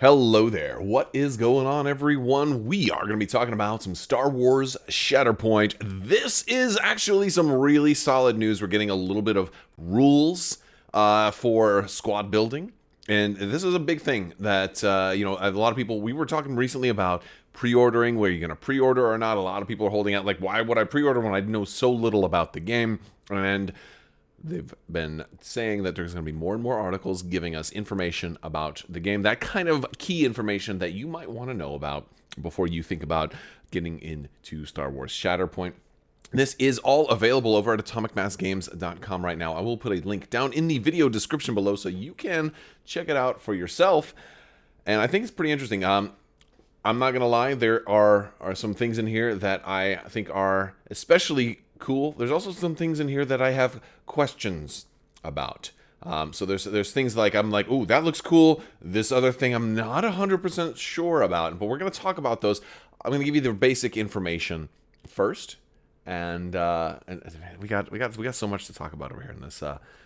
Hello there. What is going on, everyone? We are going to be talking about some Star Wars Shatterpoint. This is actually some really solid news. We're getting a little bit of rules for squad building. And this is a big thing that, a lot of people, we were talking recently about pre-ordering, where you're going to pre-order or not. A lot of people are holding out, like, why would I pre-order when I know so little about the game? And they've been saying that there's going to be more and more articles giving us information about the game, that kind of key information that you might want to know about before you think about getting into Star Wars Shatterpoint. This is all available over at atomicmassgames.com right now. I will put a link down in the video description below so you can check it out for yourself. And I think it's pretty interesting. I'm not going to lie, there are some things in here that I think are especially cool. There's also some things in here that I have questions about. So there's things like, I'm like, ooh, that looks cool. This other thing I'm not 100% sure about, but we're going to talk about those. I'm going to give you the basic information first. And we got so much to talk about over here in this.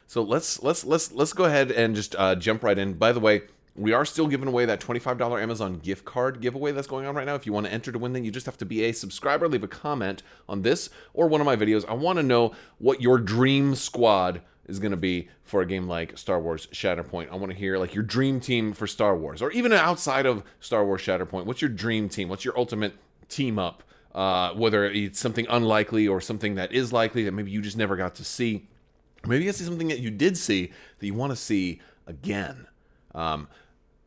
So let's go ahead and just jump right in. By the way, we are still giving away that $25 Amazon gift card giveaway that's going on right now. If you want to enter to win, then you just have to be a subscriber, leave a comment on this or one of my videos. I want to know what your dream squad is going to be for a game like Star Wars Shatterpoint. I want to hear like your dream team for Star Wars, or even outside of Star Wars Shatterpoint. What's your dream team? What's your ultimate team up? Whether it's something unlikely or something that is likely that maybe you just never got to see. Maybe it's something that you did see that you want to see again.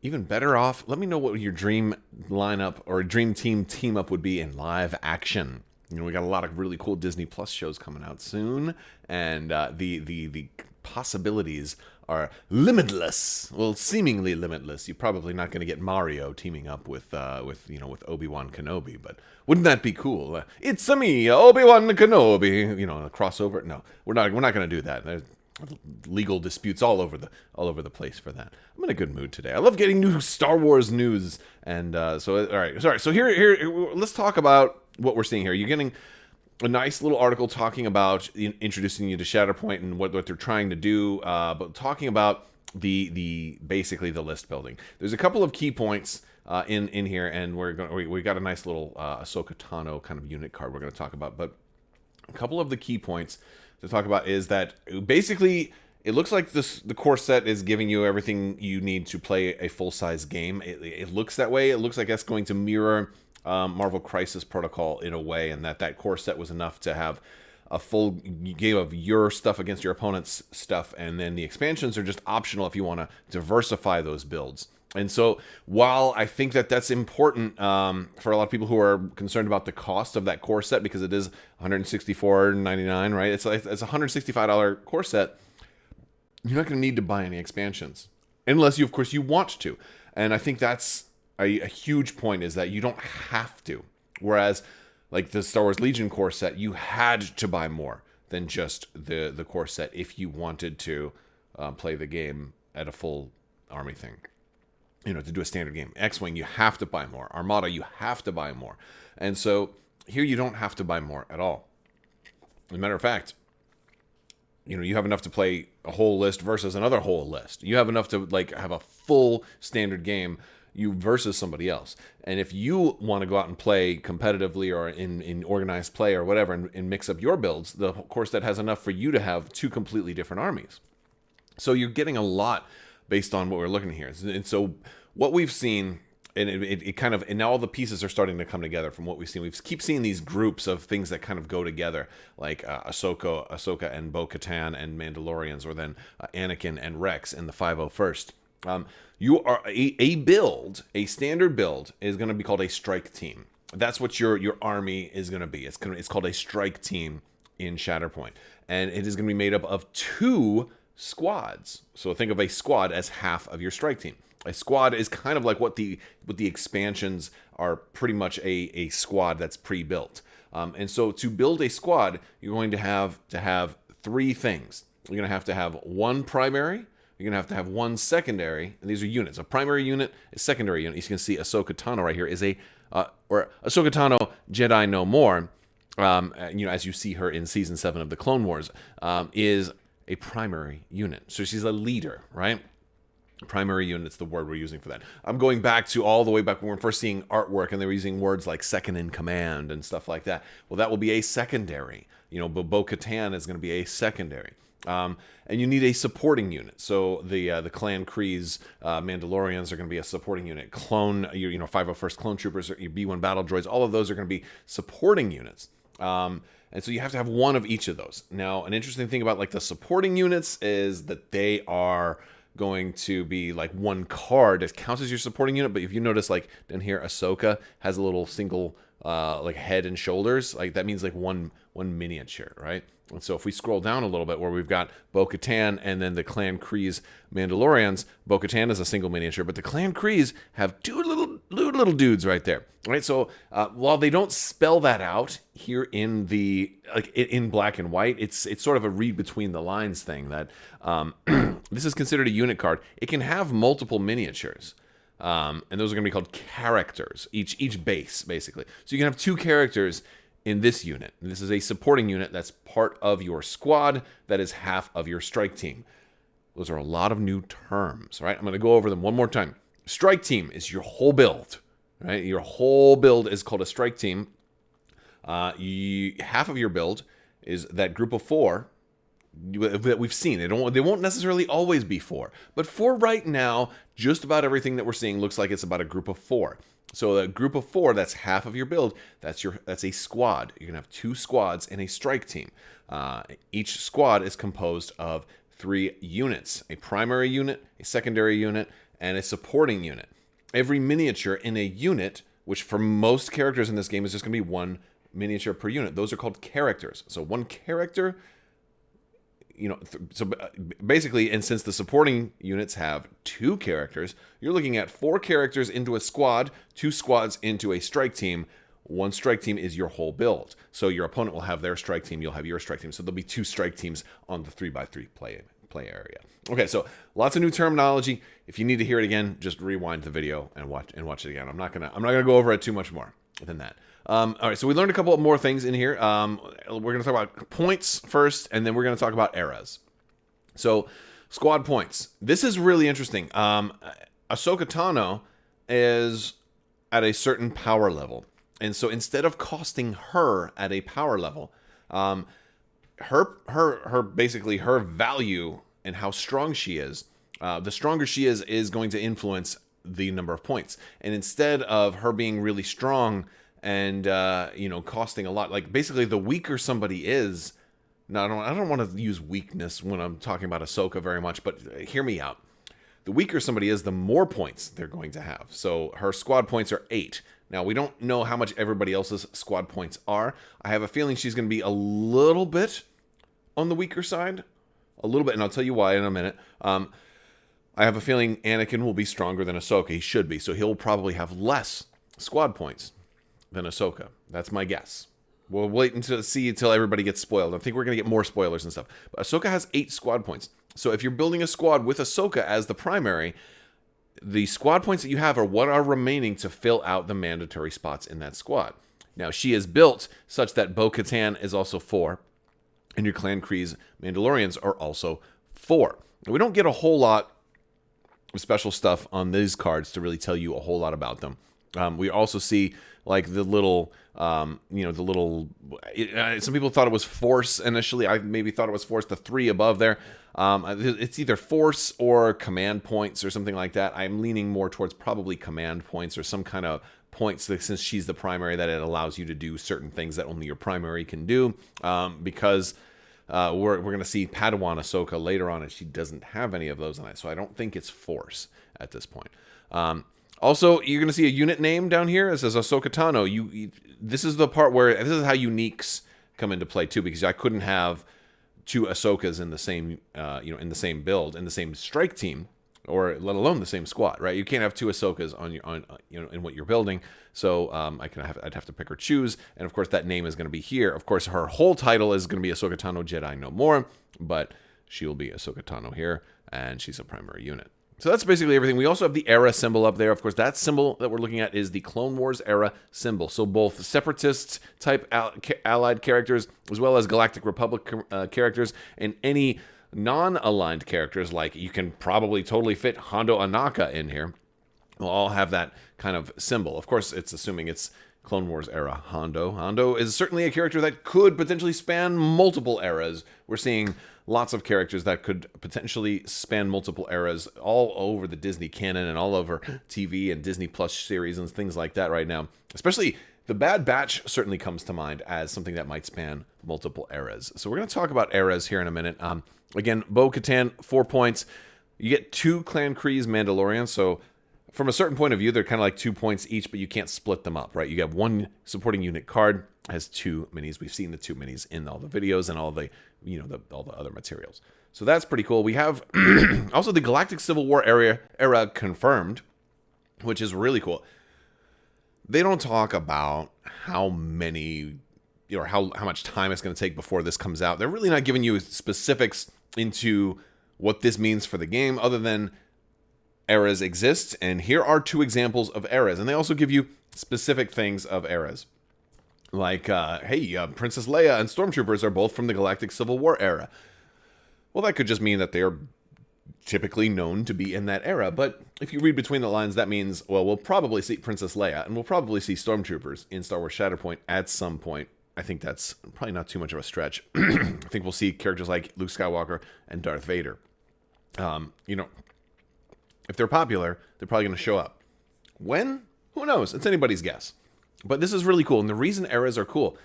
Even better off, let me know what your dream lineup or dream team up would be in live action. You know, we got a lot of really cool Disney Plus shows coming out soon, and the possibilities are limitless. Well, seemingly limitless. You're probably not going to get Mario teaming up with Obi-Wan Kenobi, but wouldn't that be cool? It's me, Obi-Wan Kenobi. You know, a crossover. No, we're not going to do that. There's legal disputes all over the place for that. I'm in a good mood today. I love getting new Star Wars news, and so all right, sorry. So here, let's talk about what we're seeing here. You're getting a nice little article talking about introducing you to Shatterpoint and what they're trying to do, but talking about the basically the list building. There's a couple of key points in here, and we got a nice little Ahsoka Tano kind of unit card we're going to talk about, but a couple of the key points to talk about is that basically it looks like the core set is giving you everything you need to play a full-size game. It looks that way. It looks like that's going to mirror Marvel Crisis Protocol in a way, and that core set was enough to have a full game of your stuff against your opponent's stuff, and then the expansions are just optional if you want to diversify those builds. And so while I think that that's important for a lot of people who are concerned about the cost of that core set, because it is $164.99, right? It's a $165 core set. You're not going to need to buy any expansions unless you, of course, you want to. And I think that's a huge point, is that you don't have to. Whereas like the Star Wars Legion core set, you had to buy more than just the core set if you wanted to play the game at a full army thing. You know, to do a standard game. X-Wing, you have to buy more. Armada, you have to buy more. And so here you don't have to buy more at all. As a matter of fact, you know, you have enough to play a whole list versus another whole list. You have enough to like have a full standard game you versus somebody else. And if you want to go out and play competitively or in organized play or whatever and mix up your builds, the core set has enough for you to have two completely different armies. So you're getting a lot based on what we're looking at here. And so what we've seen, and it kind of, and now all the pieces are starting to come together from what we've seen. We keep seeing these groups of things that kind of go together, like Ahsoka and Bo-Katan and Mandalorians, or then Anakin and Rex in the 501st. You are a standard build is going to be called a strike team. That's what your army is going to be. It's called a strike team in Shatterpoint, and it is going to be made up of 2 squads. So think of a squad as half of your strike team. A squad is kind of like what the expansions are, pretty much a squad that's pre-built. And so to build a squad, you're going to have 3 things. You're going to have 1 primary. You're going to have 1 secondary. And these are units. A primary unit, a secondary unit. You can see Ahsoka Tano right here is or Ahsoka Tano Jedi No More. As you see her in Season 7 of the Clone Wars, is a primary unit. So she's a leader, right? Primary unit's the word we're using for that. I'm going back to all the way back when we were first seeing artwork and they were using words like second in command and stuff like that. Well, that will be a secondary. You know, Bo-Katan is going to be a secondary. And you need a supporting unit. So the Clan Kree's Mandalorians are going to be a supporting unit. Clone, 501st Clone Troopers, or your B1 Battle Droids, all of those are going to be supporting units. And so you have to have one of each of those. Now, an interesting thing about like the supporting units is that they are going to be like one card that counts as your supporting unit. But if you notice, like down here, Ahsoka has a little single like head and shoulders. Like that means like one miniature, right? And so if we scroll down a little bit where we've got Bo-Katan and then the Clan Kree's Mandalorians, Bo-Katan is a single miniature, but the Clan Kree's have two little dudes right there, right? So while they don't spell that out here in the in black and white, it's sort of a read between the lines thing that this is considered a unit card. It can have multiple miniatures. And those are going to be called characters, each base, basically. So you can have two characters in this unit. This is a supporting unit that's part of your squad that is half of your strike team. Those are a lot of new terms, right? I'm going to go over them one more time. Strike team is your whole build, right? Your whole build is called a strike team. Half of your build is that group of 4 that we've seen. They won't necessarily always be 4, but for right now, just about everything that we're seeing looks like it's about a group of 4. So a group of 4, that's half of your build. That's a squad. You're gonna have 2 squads and a strike team. Each squad is composed of 3 units: a primary unit, a secondary unit, and a supporting unit. Every miniature in a unit, which for most characters in this game is just gonna be 1 miniature per unit. Those are called characters. So 1 character. So basically, and since the supporting units have 2 characters, you're looking at 4 characters into a squad, 2 squads into a strike team. 1 strike team is your whole build. So your opponent will have their strike team, you'll have your strike team. So there'll be 2 strike teams on the 3x3 play area. Okay, so lots of new terminology. If you need to hear it again, just rewind the video and watch it again. I'm not gonna go over it too much more than that. All right, so we learned a couple more things in here. We're going to talk about points first, and then we're going to talk about eras. So, squad points. This is really interesting. Ahsoka Tano is at a certain power level, and so instead of costing her at a power level, basically her value and how strong she is, the stronger she is going to influence the number of points. And instead of her being really strong and costing a lot, like basically the weaker somebody is. Now I don't want to use weakness when I'm talking about Ahsoka very much, but hear me out. The weaker somebody is, the more points they're going to have. So her squad points are 8. Now we don't know how much everybody else's squad points are. I have a feeling she's going to be a little bit on the weaker side, a little bit, and I'll tell you why in a minute. I have a feeling Anakin will be stronger than Ahsoka. He should be, so he'll probably have less squad points than Ahsoka. That's my guess. We'll wait until everybody gets spoiled. I think we're going to get more spoilers and stuff. But Ahsoka has 8 squad points. So if you're building a squad with Ahsoka as the primary, the squad points that you have are what are remaining to fill out the mandatory spots in that squad. Now, she is built such that Bo-Katan is also 4, and your Clan Kree's Mandalorians are also 4. Now, we don't get a whole lot of special stuff on these cards to really tell you a whole lot about them. We also see like the little, some people thought it was Force initially. I maybe thought it was Force, the 3 above there. It's either Force or command points or something like that. I'm leaning more towards probably command points or some kind of points that, since she's the primary, that it allows you to do certain things that only your primary can do. Because we're going to see Padawan Ahsoka later on, and she doesn't have any of those on it. So I don't think it's Force at this point. Also, you're going to see a unit name down here. It says Ahsoka Tano. This is the part where this is how uniques come into play too, because I couldn't have 2 Ahsokas in the same, in the same build, in the same strike team, or let alone the same squad, right? You can't have 2 Ahsokas in what you're building. So I'd have to pick or choose, and of course that name is going to be here. Of course, her whole title is going to be Ahsoka Tano Jedi No More, but she will be Ahsoka Tano here, and she's a primary unit. So that's basically everything. We also have the era symbol up there. Of course, that symbol that we're looking at is the Clone Wars era symbol. So both Separatist type allied characters, as well as Galactic Republic characters, and any non-aligned characters, like you can probably totally fit Hondo Anaka in here, will all have that kind of symbol. Of course, it's assuming it's Clone Wars era Hondo. Hondo is certainly a character that could potentially span multiple eras. We're seeing lots of characters that could potentially span multiple eras all over the Disney canon and all over TV and Disney Plus series and things like that right now. Especially the Bad Batch certainly comes to mind as something that might span multiple eras. So we're going to talk about eras here in a minute. Again, Bo-Katan, 4 points. You get 2 Clan Kreese Mandalorians, so from a certain point of view, they're kind of like 2 points each, but you can't split them up, right? You have 1 supporting unit card, has 2 minis. We've seen the 2 minis in all the videos and all the, all the other materials. So that's pretty cool. We have also the Galactic Civil War era confirmed, which is really cool. They don't talk about how many, or how much time it's going to take before this comes out. They're really not giving you specifics into what this means for the game, other than eras exist, and here are 2 examples of eras. And they also give you specific things of eras. Like, Princess Leia and Stormtroopers are both from the Galactic Civil War era. Well, that could just mean that they're typically known to be in that era. But if you read between the lines, that means, well, we'll probably see Princess Leia, and we'll probably see Stormtroopers in Star Wars Shatterpoint at some point. I think that's probably not too much of a stretch. I think we'll see characters like Luke Skywalker and Darth Vader. If they're popular, they're probably going to show up. When? Who knows? It's anybody's guess. But this is really cool. And the reason eras are cool,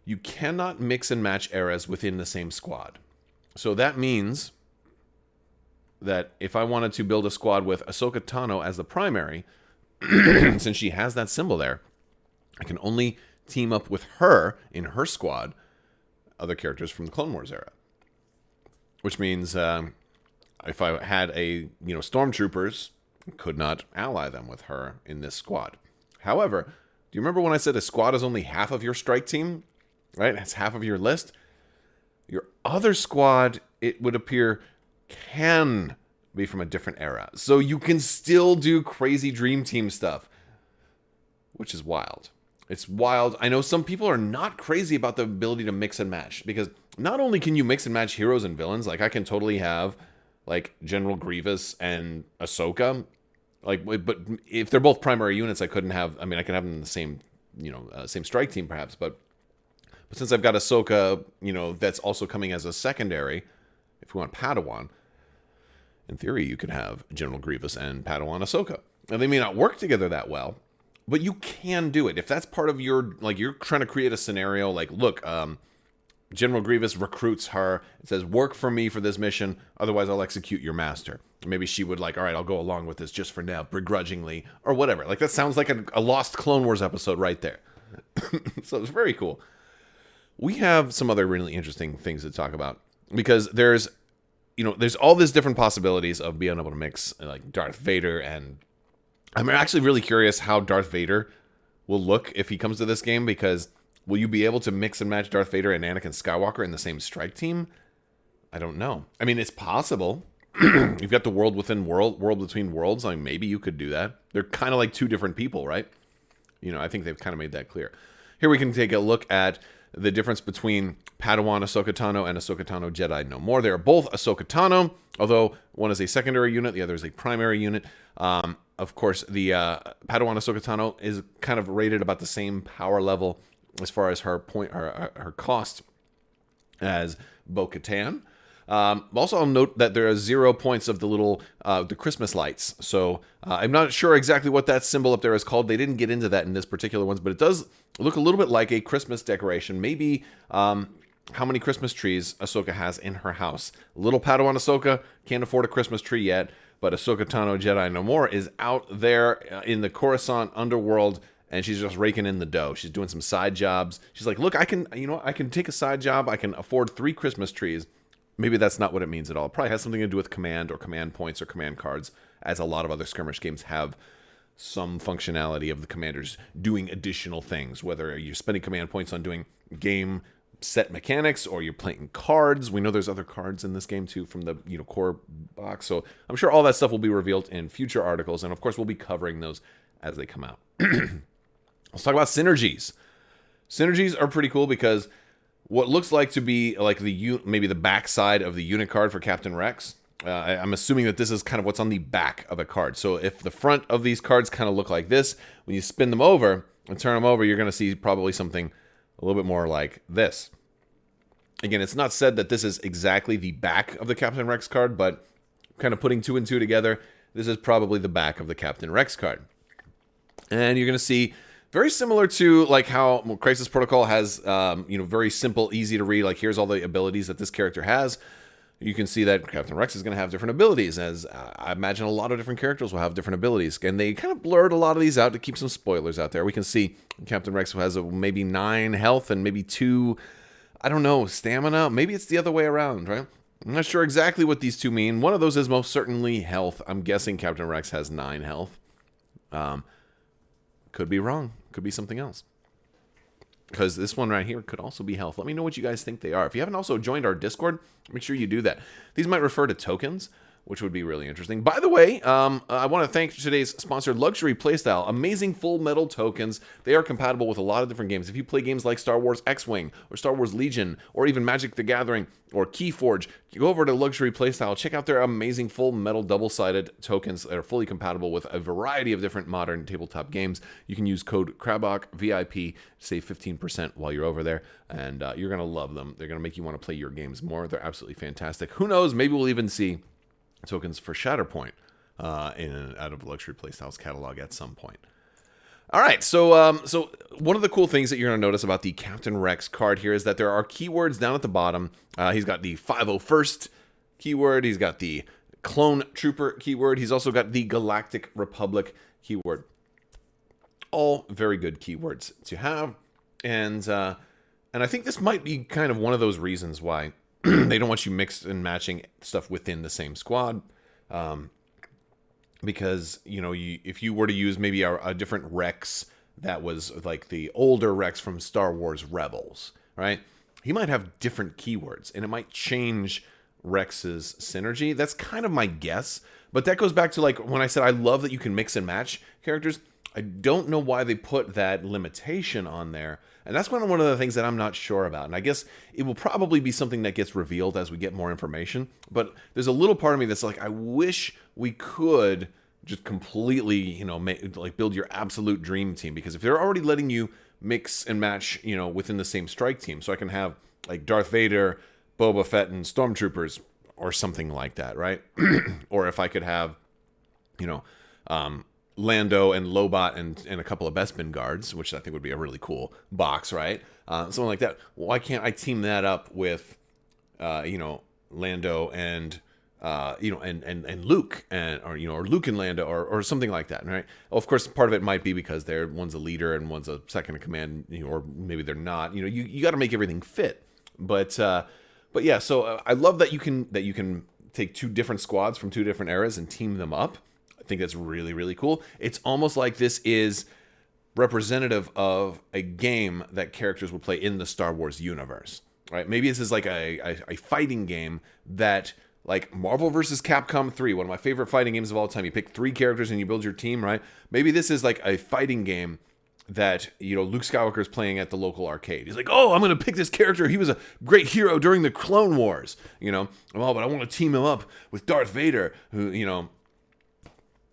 you cannot mix and match eras within the same squad. So that means that if I wanted to build a squad with Ahsoka Tano as the primary, since she has that symbol there, I can only team up with her in her squad, other characters from the Clone Wars era. Which means if I had stormtroopers, could not ally them with her in this squad. However, do you remember when I said a squad is only half of your strike team? Right? It's half of your list. Your other squad, it would appear, can be from a different era. So you can still do crazy Dream Team stuff, which is wild. It's wild. I know some people are not crazy about the ability to mix and match, because not only can you mix and match heroes and villains, like I can totally have like General Grievous and Ahsoka, but if they're both primary units, I can have them in the same, same strike team perhaps, but since I've got Ahsoka, that's also coming as a secondary, if we want Padawan, in theory, you could have General Grievous and Padawan Ahsoka. Now, they may not work together that well, but you can do it. If that's part of your, you're trying to create a scenario, look, General Grievous recruits her. It says, work for me for this mission, otherwise I'll execute your master. Maybe she would all right, I'll go along with this just for now, begrudgingly, or whatever. That sounds like a Lost Clone Wars episode right there. So it's very cool. We have some other really interesting things to talk about, because there's all these different possibilities of being able to mix Darth Vader, and I'm actually really curious how Darth Vader will look if he comes to this game, because will you be able to mix and match Darth Vader and Anakin Skywalker in the same strike team? I don't know. I mean, it's possible. You've got the world within world between worlds. Maybe you could do that. They're kind of like 2 different people, right? I think they've kind of made that clear. Here we can take a look at the difference between Padawan Ahsoka Tano and Ahsoka Tano Jedi No More. They are both Ahsoka Tano, although one is a secondary unit, the other is a primary unit. Of course, the Padawan Ahsoka Tano is kind of rated about the same power level as far as her cost as Bo-Katan. Also, I'll note that there are 0 points of the little the Christmas lights. So I'm not sure exactly what that symbol up there is called. They didn't get into that in this particular ones, but it does look a little bit like a Christmas decoration. Maybe how many Christmas trees Ahsoka has in her house. Little Padawan Ahsoka can't afford a Christmas tree yet, but Ahsoka Tano Jedi No More is out there in the Coruscant underworld, and she's just raking in the dough. She's doing some side jobs. She's like, look, I can take a side job. I can afford 3 Christmas trees. Maybe that's not what it means at all. It probably has something to do with command or command points or command cards, as a lot of other skirmish games have some functionality of the commanders doing additional things, whether you're spending command points on doing game set mechanics or you're playing cards. We know there's other cards in this game too from the core box. So I'm sure all that stuff will be revealed in future articles, and of course we'll be covering those as they come out. Let's talk about synergies. Synergies are pretty cool because what looks like to be like maybe the back side of the unit card for Captain Rex. I'm assuming that this is kind of what's on the back of a card. So if the front of these cards kind of look like this, when you spin them over and turn them over, you're going to see probably something a little bit more like this. Again, it's not said that this is exactly the back of the Captain Rex card, but kind of putting 2 and 2 together, this is probably the back of the Captain Rex card. And you're going to see very similar to like how Crisis Protocol has, very simple, easy to read. Like here's all the abilities that this character has. You can see that Captain Rex is going to have different abilities, as I imagine a lot of different characters will have different abilities. And they kind of blurred a lot of these out to keep some spoilers out there. We can see Captain Rex has maybe 9 health and maybe 2, I don't know, stamina. Maybe it's the other way around, right? I'm not sure exactly what these two mean. One of those is most certainly health. I'm guessing Captain Rex has 9 health. Could be wrong. Could be something else. Because this one right here could also be health. Let me know what you guys think they are. If you haven't also joined our Discord, make sure you do that. These might refer to tokens, which would be really interesting. By the way, I want to thank today's sponsor, Luxury Playstyle. Amazing full metal tokens. They are compatible with a lot of different games. If you play games like Star Wars X-Wing, or Star Wars Legion, or even Magic the Gathering, or Keyforge, you go over to Luxury Playstyle. Check out their amazing full metal double-sided tokens that are fully compatible with a variety of different modern tabletop games. You can use code Crabbok VIP to save 15% while you're over there, and you're going to love them. They're going to make you want to play your games more. They're absolutely fantastic. Who knows? Maybe we'll even see tokens for Shatterpoint out of Luxury Playstyle's catalog at some point. All right, so one of the cool things that you're going to notice about the Captain Rex card here is that there are keywords down at the bottom. He's got the 501st keyword. He's got the Clone Trooper keyword. He's also got the Galactic Republic keyword. All very good keywords to have, and I think this might be kind of one of those reasons why they don't want you mixed and matching stuff within the same squad, because if you were to use maybe a different Rex that was like the older Rex from Star Wars Rebels, right? He might have different keywords, and it might change Rex's synergy. That's kind of my guess, but that goes back to like when I said I love that you can mix and match characters. I don't know why they put that limitation on there. And that's one of the things that I'm not sure about. And I guess it will probably be something that gets revealed as we get more information. But there's a little part of me that's like, I wish we could just completely, build your absolute dream team. Because if they're already letting you mix and match, within the same strike team. So I can have like Darth Vader, Boba Fett, and Stormtroopers or something like that, right? Or if I could have, Lando and Lobot and a couple of Bespin guards, which I think would be a really cool box, right? Something like that. Why can't I team that up with, Lando and, and Luke, or Luke and Lando, or something like that, right? Well, of course, part of it might be because one's a leader and one's a second in command, or maybe they're not. You got to make everything fit. But yeah. So I love that you can take 2 different squads from 2 different eras and team them up. I think that's really, really cool. It's almost like this is representative of a game that characters would play in the Star Wars universe, right? Maybe this is like a fighting game that, like Marvel vs. Capcom 3, one of my favorite fighting games of all time. You pick 3 characters and you build your team, right? Maybe this is like a fighting game that, Luke Skywalker is playing at the local arcade. He's like, oh, I'm going to pick this character. He was a great hero during the Clone Wars, but I want to team him up with Darth Vader, who,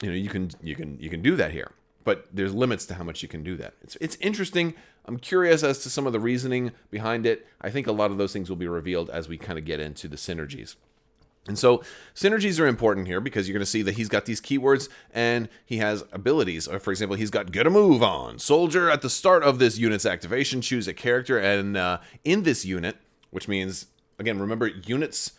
you can do that here, but there's limits to how much you can do that. It's interesting. I'm curious as to some of the reasoning behind it. I think a lot of those things will be revealed as we kind of get into the synergies. And so synergies are important here because you're going to see that he's got these keywords and he has abilities. Or for example, he's got get a move on. Soldier, at the start of this unit's activation, choose a character. And in this unit, which means, again, remember, units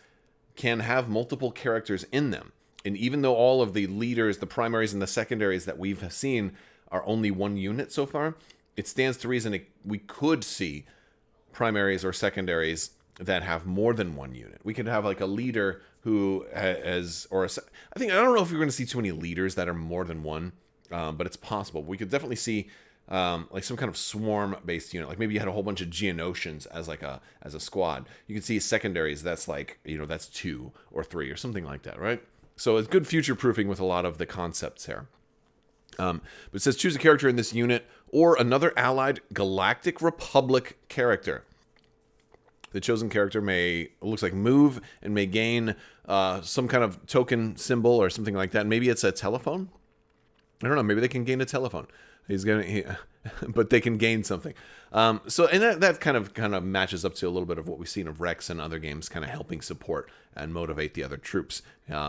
can have multiple characters in them. And even though all of the leaders, the primaries, and the secondaries that we've seen are only 1 unit so far, it stands to reason we could see primaries or secondaries that have more than 1 unit. We could have like a leader who has, I don't know if we're going to see too many leaders that are more than 1, but it's possible. We could definitely see like some kind of swarm-based unit. Like maybe you had a whole bunch of Geonosians as a squad. You can see secondaries that's like, that's 2 or 3 or something like that, right? So it's good future-proofing with a lot of the concepts here. But it says choose a character in this unit or another allied Galactic Republic character. the chosen character may, looks like, move and may gain some kind of token symbol or something like that. Maybe it's a telephone. I don't know. Maybe they can gain a telephone. But they can gain something. And that kind of matches up to a little bit of what we've seen of Rex and other games, kind of helping support and motivate the other troops.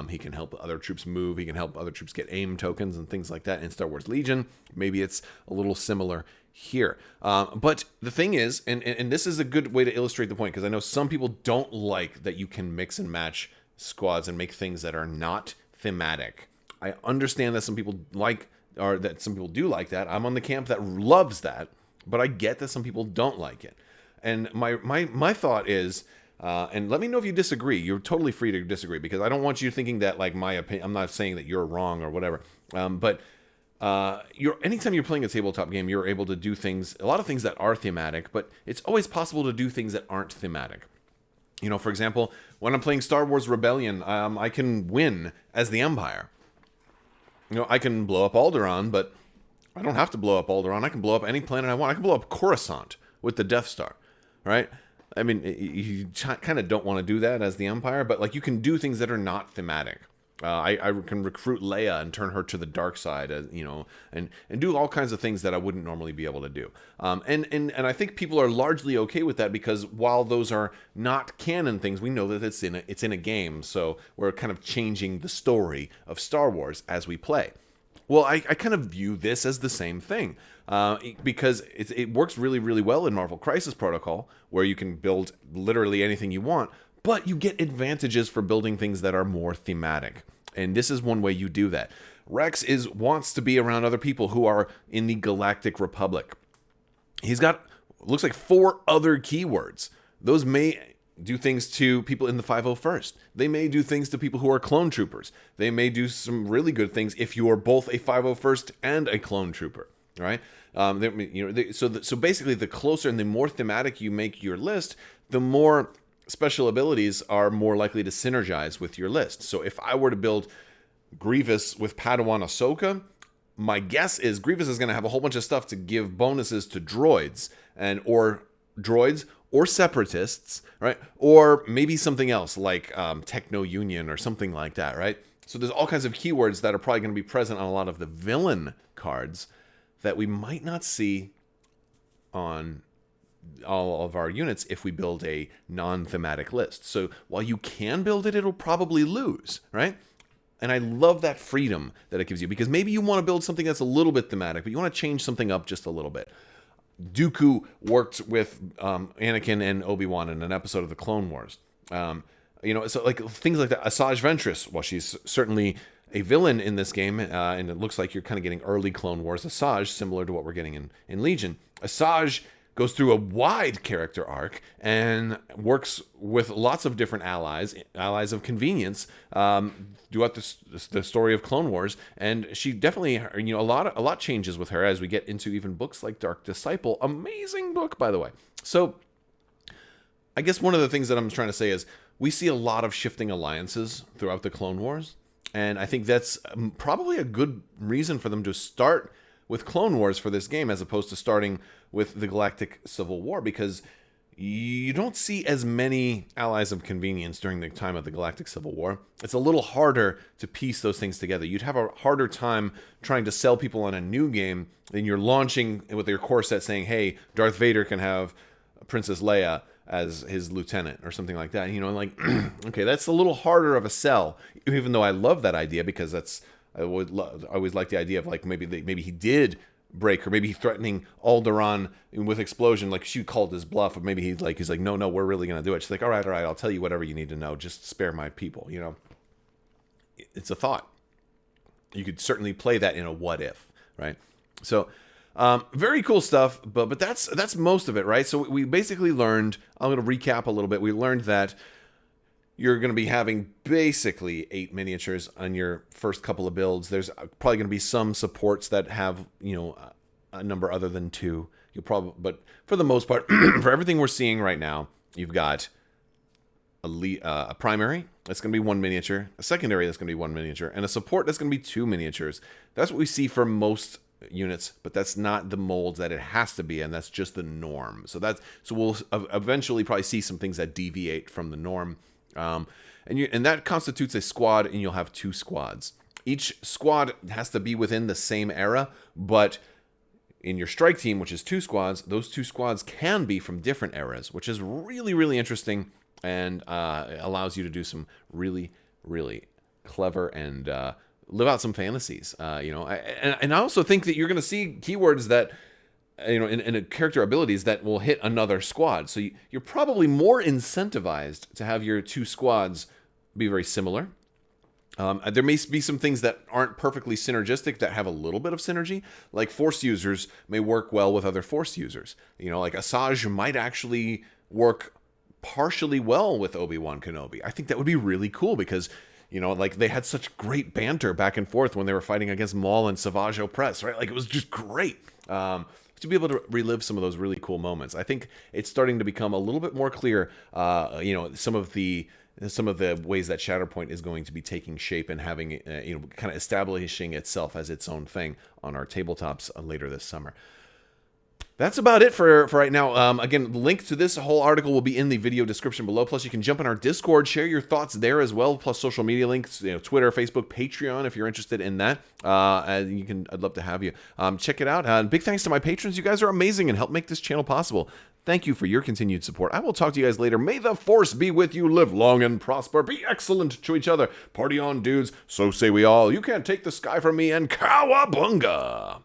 He can help other troops move. He can help other troops get aim tokens and things like that in Star Wars Legion. Maybe it's a little similar here. But the thing is, and this is a good way to illustrate the point, because I know some people don't like that you can mix and match squads and make things that are not thematic. I understand that some people like, or that some people do like that. I'm on the camp that loves that, but I get that some people don't like it. And my thought is, and let me know if you disagree. You're totally free to disagree, because I don't want you thinking that, like, my opinion, I'm not saying that you're wrong or whatever. But anytime you're playing a tabletop game, you're able to do things, a lot of things that are thematic, but it's always possible to do things that aren't thematic. You know, for example, when I'm playing Star Wars Rebellion, I can win as the Empire. You know, I can blow up Alderaan, but I don't have to blow up Alderaan. I can blow up any planet I want. I can blow up Coruscant with the Death Star, right? I mean, you kind of don't want to do that as the Empire, but, like, you can do things that are not thematic. I can recruit Leia and turn her to the dark side, you know, and do all kinds of things that I wouldn't normally be able to do. And I think people are largely okay with that, because while those are not canon things, we know that it's in a game, so we're kind of changing the story of Star Wars as we play. Well, I kind of view this as the same thing, because it works really, really well in Marvel Crisis Protocol, where you can build literally anything you want, but you get advantages for building things that are more thematic. And this is one way you do that. Rex wants to be around other people who are in the Galactic Republic. He's got, looks like, 4 other keywords. Those may do things to people in the 501st. They may do things to people who are clone troopers. They may do some really good things if you are both a 501st and a clone trooper, right? So basically, the closer and the more thematic you make your list, the more special abilities are more likely to synergize with your list. So if I were to build Grievous with Padawan Ahsoka, my guess is Grievous is going to have a whole bunch of stuff to give bonuses to droids or separatists, right? Or maybe something else like Techno Union or something like that, right? So there's all kinds of keywords that are probably going to be present on a lot of the villain cards that we might not see on all of our units if we build a non-thematic list. So while you can build it, it'll probably lose, right? And I love that freedom that it gives you, because maybe you want to build something that's a little bit thematic, but you want to change something up just a little bit. Dooku worked with Anakin and Obi-Wan in an episode of the Clone Wars. You know, so like things like that. Asajj Ventress, well, she's certainly a villain in this game, and it looks like you're kind of getting early Clone Wars Asajj, similar to what we're getting in Legion. Asajj goes through a wide character arc and works with lots of different allies of convenience, throughout the story of Clone Wars. And she definitely, you know, a lot changes with her as we get into even books like Dark Disciple. Amazing book, by the way. So I guess one of the things that I'm trying to say is we see a lot of shifting alliances throughout the Clone Wars. And I think that's probably a good reason for them to start with Clone Wars for this game, as opposed to starting with the Galactic Civil War, because you don't see as many allies of convenience during the time of the Galactic Civil War. It's a little harder to piece those things together. You'd have a harder time trying to sell people on a new game than you're launching with your core set saying, hey, Darth Vader can have Princess Leia as his lieutenant or something like that. You know, like, okay, that's a little harder of a sell, even though I love that idea, because I always like the idea of, like, maybe he did break, or maybe he's threatening Alderaan with explosion, like she called his bluff, or maybe he's like, no, we're really gonna do it. She's like, all right, I'll tell you whatever you need to know, just spare my people. You know, it's a thought. You could certainly play that in a what if, right? So very cool stuff, but that's most of it, right? So we basically learned, I'm going to recap a little bit. We learned that you're going to be having basically 8 miniatures on your first couple of builds. There's probably going to be some supports that have, you know, a number other than 2. But for the most part, for everything we're seeing right now, you've got a primary that's going to be 1 miniature, a secondary that's going to be 1 miniature, and a support that's going to be 2 miniatures. That's what we see for most units, but that's not the molds that it has to be, and that's just the norm. So we'll eventually probably see some things that deviate from the norm, and that constitutes a squad, and you'll have 2 squads. Each squad has to be within the same era, but in your strike team, which is 2 squads, those 2 squads can be from different eras, which is really, really interesting, and allows you to do some really, really clever and live out some fantasies. And I also think that you're going to see keywords that, in character abilities that will hit another squad. So you're probably more incentivized to have your 2 squads be very similar. There may be some things that aren't perfectly synergistic that have a little bit of synergy, like Force users may work well with other Force users. Like Asajj might actually work partially well with Obi-Wan Kenobi. I think that would be really cool because, like they had such great banter back and forth when they were fighting against Maul and Savage Opress, right? Like it was just great. To be able to relive some of those really cool moments. I think it's starting to become a little bit more clear, some of the ways that Shatterpoint is going to be taking shape and having, kind of establishing itself as its own thing on our tabletops later this summer. That's about it for right now. Again, the link to this whole article will be in the video description below. Plus, you can jump in our Discord, share your thoughts there as well. Plus, social media links, Twitter, Facebook, Patreon, if you're interested in that. I'd love to have you. Check it out. Big thanks to my patrons. You guys are amazing and help make this channel possible. Thank you for your continued support. I will talk to you guys later. May the Force be with you. Live long and prosper. Be excellent to each other. Party on, dudes. So say we all. You can't take the sky from me, and cowabunga!